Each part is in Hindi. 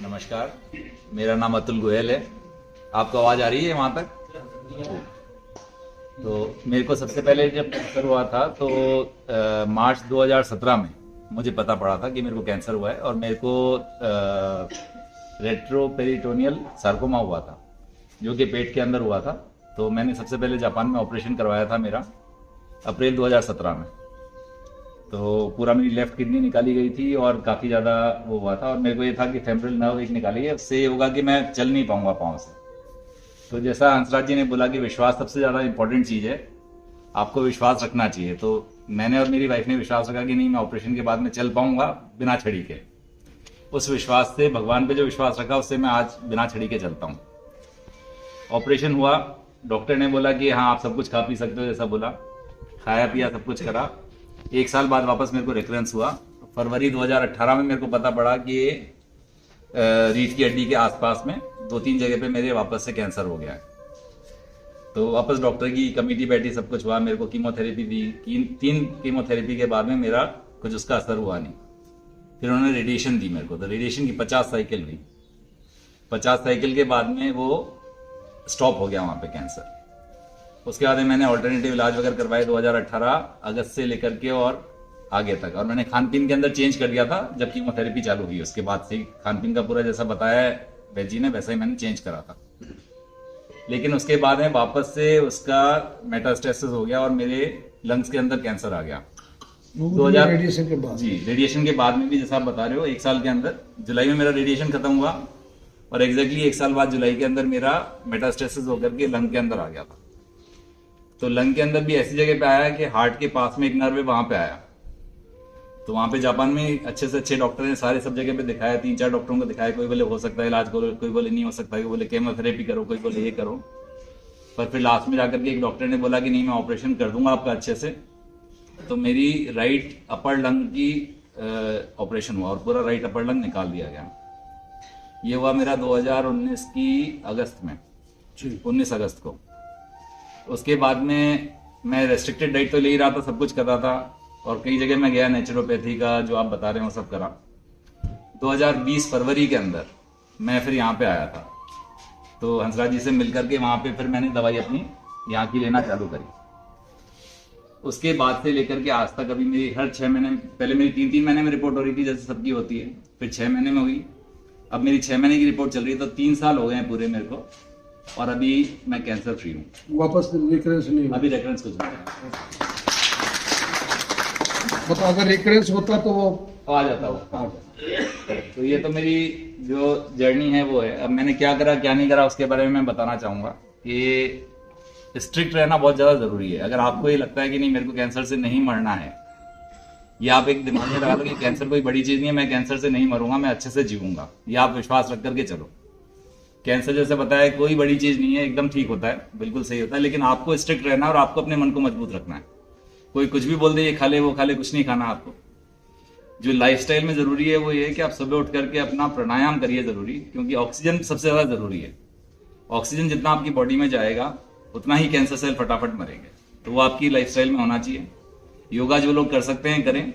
नमस्कार, मेरा नाम अतुल गोयल है। आपको आवाज़ आ रही है वहाँ तक? तो मेरे को सबसे पहले जब कैंसर हुआ था तो मार्च 2017 में मुझे पता पड़ा था कि मेरे को कैंसर हुआ है और मेरे को रेट्रोपेरिटोनियल सार्कोमा हुआ था, जो कि पेट के अंदर हुआ था। तो मैंने सबसे पहले जापान में ऑपरेशन करवाया था मेरा अप्रैल 2017 में। तो पूरा मेरी लेफ्ट किडनी निकाली गई थी और काफ़ी ज़्यादा वो हुआ था और मेरे को ये था कि फेमरल नर्व एक निकाली है, उससे ये होगा कि मैं चल नहीं पाऊंगा पाँव से। तो जैसा हंसराज जी ने बोला कि विश्वास सबसे ज़्यादा इंपॉर्टेंट चीज़ है, आपको विश्वास रखना चाहिए। तो मैंने और मेरी वाइफ ने विश्वास रखा कि नहीं, मैं ऑपरेशन के बाद में चल पाऊंगा बिना छड़ी के। उस विश्वास से, भगवान पे जो विश्वास रखा, उससे मैं आज बिना छड़ी के चलता हूँ। ऑपरेशन हुआ, डॉक्टर ने बोला कि हाँ आप सब कुछ खा पी सकते हो, जैसा बोला, खाया पिया सब कुछ करा। 1 साल बाद वापस मेरे को रिकरेंस हुआ। फरवरी 2018 में मेरे को पता पड़ा कि ये रीढ़ की हड्डी के आसपास में 2-3 जगह पे मेरे वापस से कैंसर हो गया है। तो वापस डॉक्टर की कमेटी बैठी, सब कुछ हुआ, मेरे को कीमोथेरेपी दी। 3 कीमोथेरेपी के बाद में मेरा कुछ उसका असर हुआ नहीं। फिर उन्होंने रेडिएशन दी मेरे को, तो रेडिएशन की 50 साइकिल हुई। 50 साइकिल के बाद में वो स्टॉप हो गया वहाँ पे कैंसर। उसके बाद मैंने ऑल्टरनेटिव इलाज वगैरह करवाए 2018 अगस्त से लेकर के और आगे तक। और मैंने खान पीन के अंदर चेंज कर दिया था जब कीमोथेरेपी चालू हुई। उसके बाद से खान पीन का पूरा जैसा बताया है वैद जी ने, वैसा ही मैंने चेंज करा था। लेकिन उसके बाद में वापस से उसका मेटास्टेसिस हो गया और मेरे लंग्स के अंदर कैंसर आ गया 2000 रेडिएशन के बाद। जी, रेडिएशन के बाद में भी जैसा आप बता रहे हो, 1 साल के अंदर जुलाई में मेरा रेडिएशन खत्म हुआ और एग्जैक्टली 1 साल बाद जुलाई के अंदर मेरा मेटास्टेसिस होकर के लंग के अंदर आ गया था। तो लंग के अंदर भी ऐसी जगह पे आया कि हार्ट के पास में एक नर्व है, वहां पे आया। तो वहां पे जापान में अच्छे से अच्छे डॉक्टर ने सारे सब जगह पे दिखाया, 3-4 डॉक्टरों को दिखाया। कोई बोले हो सकता है इलाज करो, कोई बोले नहीं हो सकता, कोई बोले केमोथेरेपी करो, कोई बोले ये करो। पर फिर लास्ट में जाकर के एक डॉक्टर ने बोला कि नहीं, मैं ऑपरेशन कर दूंगा आपका अच्छे से। तो मेरी राइट अपर लंग की ऑपरेशन हुआ और पूरा राइट अपर लंग निकाल दिया गया। ये हुआ मेरा 2019 की अगस्त में, 19 अगस्त को। उसके बाद में मैं रेस्ट्रिक्टेड डाइट तो ले ही रहा था, सब कुछ कर रहा था और कई जगह मैं गया, नेचुरोपैथी का जो आप बता रहे हो सब करा। 2020 फरवरी के अंदर मैं फिर यहाँ पे आया था। तो हंसराज जी से मिलकर के वहाँ पे फिर मैंने दवाई अपनी यहाँ की लेना चालू करी। उसके बाद से लेकर के आज तक अभी मेरी हर 6 महीने, पहले मेरी 3-3 महीने में रिपोर्ट हो रही थी जैसे सबकी होती है, फिर 6 महीने में हुई, अब मेरी 6 महीने की रिपोर्ट चल रही है। तो 3 साल हो गए हैं पूरे मेरे को और अभी मैं कैंसर फ्री हूँ। वापस रिकरेंस नहीं अभी रेफरेंस कुछ नहीं, मतलब अगर रिकरेंस होता तो वो आ जाता वो। तो ये तो मेरी जो जर्नी है वो है। अब मैंने क्या करा क्या नहीं करा उसके बारे में मैं बताना चाहूँगा कि स्ट्रिक्ट रहना बहुत ज़्यादा ज़रूरी है। अगर आपको ये लगता है कि नहीं मेरे को कैंसर से नहीं मरना है, या आप एक दिमाग में लगा लो कि कैंसर कोई बड़ी चीज़ नहीं है, मैं कैंसर से नहीं मरूंगा, मैं अच्छे से जीऊंगा, या आप विश्वास रख करके चलो। कैंसर जैसे बताया कोई बड़ी चीज़ नहीं है, एकदम ठीक होता है, बिल्कुल सही होता है। लेकिन आपको स्ट्रिक्ट रहना है और आपको अपने मन को मजबूत रखना है। कोई कुछ भी बोल दे, ये खा ले वो खा ले, कुछ नहीं खाना आपको। जो लाइफस्टाइल में जरूरी है वो ये है कि आप सुबह उठ करके अपना प्राणायाम करिए जरूरी, क्योंकि ऑक्सीजन सबसे ज्यादा जरूरी है। ऑक्सीजन जितना आपकी बॉडी में जाएगा उतना ही कैंसर सेल फटाफट मरेंगे। तो वो आपकी लाइफस्टाइल में होना चाहिए। योगा जो लोग कर सकते हैं करें,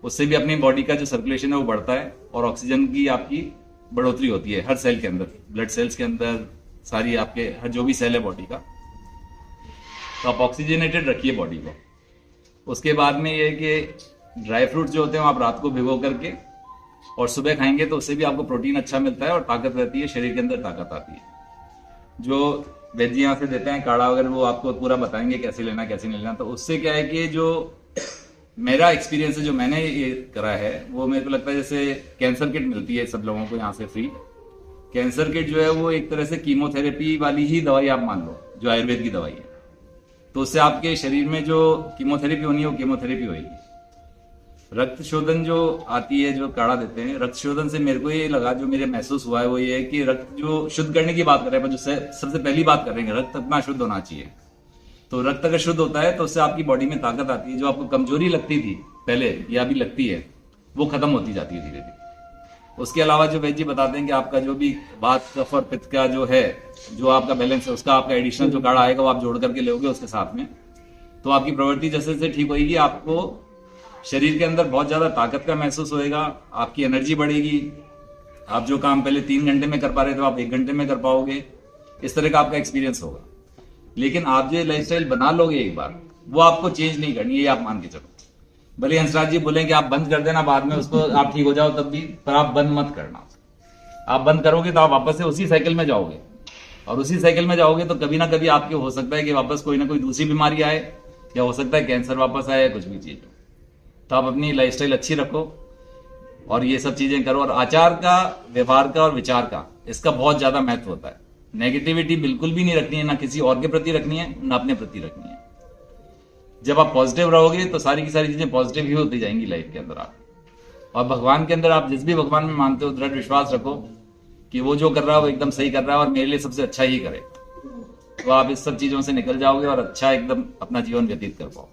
उससे भी अपनी बॉडी का जो सर्कुलेशन है वो बढ़ता है और ऑक्सीजन की आपकी बढ़ोतरी होती है हर सेल के अंदर, ब्लड सेल्स के अंदर, सारी आपके हर जो भी सेल है बॉडी का। तो आप ऑक्सीजनेटेड रखिए बॉडी को। उसके बाद में ये कि ड्राई फ्रूट्स जो होते हैं आप रात को भिगो करके और सुबह खाएंगे तो उससे भी आपको प्रोटीन अच्छा मिलता है और ताकत रहती है, शरीर के अंदर ताकत आती है। जो वैद जी यहाँ से देते हैं काढ़ा वगैरह, वो आपको पूरा बताएंगे कैसे लेना कैसे नहीं लेना। तो उससे क्या है कि जो मेरा एक्सपीरियंस है, जो मैंने ये करा है, वो मेरे को लगता है जैसे कैंसर किट मिलती है सब लोगों को यहाँ से फ्री। कैंसर किट जो है वो एक तरह से कीमोथेरेपी वाली ही दवाई आप मान लो, जो आयुर्वेद की दवाई है। तो उससे आपके शरीर में जो कीमोथेरेपी होनी है वो कीमोथेरेपी होगी। रक्त शोधन जो आती है, जो काढ़ा देते हैं, रक्त शोधन से मेरे को ये लगा, जो मेरे महसूस हुआ है वो ये है कि रक्त जो शुद्ध करने की बात कर रहे हैं, जो सबसे पहली बात करेंगे, रक्त अपना शुद्ध होना चाहिए। तो रक्त अगर शुद्ध होता है तो उससे आपकी बॉडी में ताकत आती है। जो आपको कमजोरी लगती थी पहले या अभी लगती है, वो खत्म होती जाती है धीरे धीरे। उसके अलावा जो वैद्य जी बताते हैं कि आपका जो भी वात कफ और पित्त का जो है, जो आपका बैलेंस है, उसका आपका एडिशनल जो काढ़ा आएगा वो आप जोड़ करके लोगे उसके साथ में, तो आपकी प्रवृत्ति जैसे जैसे ठीक होगी, आपको शरीर के अंदर बहुत ज्यादा ताकत का महसूस होएगा, आपकी एनर्जी बढ़ेगी, आप जो काम पहले 3 घंटे में कर पा रहे थे आप 1 घंटे में कर पाओगे, इस तरह का आपका एक्सपीरियंस होगा। लेकिन आप जो लाइफस्टाइल बना लोगे एक बार, वो आपको चेंज नहीं करनी है, ये आप मान के चलो। भले हंसराज जी बोलें कि आप बंद कर देना बाद में उसको, आप ठीक हो जाओ तब भी, पर आप बंद मत करना। आप बंद करोगे तो आप वापस से उसी साइकिल में जाओगे, और उसी साइकिल में जाओगे तो कभी ना कभी आपके हो सकता है कि वापस कोई ना कोई दूसरी बीमारी आए, या हो सकता है कैंसर वापस आए, या कुछ भी चीज हो। तो आप अपनी लाइफस्टाइल अच्छी रखो और ये सब चीजें करो। और आचार का, व्यवहार का और विचार का, इसका बहुत ज्यादा महत्व होता है। नेगेटिविटी बिल्कुल भी नहीं रखनी है, ना किसी और के प्रति रखनी है, ना अपने प्रति रखनी है। जब आप पॉजिटिव रहोगे तो सारी की सारी चीजें पॉजिटिव ही होती जाएंगी लाइफ के अंदर आप। और भगवान के अंदर आप जिस भी भगवान में मानते हो, दृढ़ विश्वास रखो कि वो जो कर रहा है वो एकदम सही कर रहा है और मेरे लिए सबसे अच्छा ही करे। तो आप इस सब चीजों से निकल जाओगे और अच्छा एकदम अपना जीवन व्यतीत कर पाओ।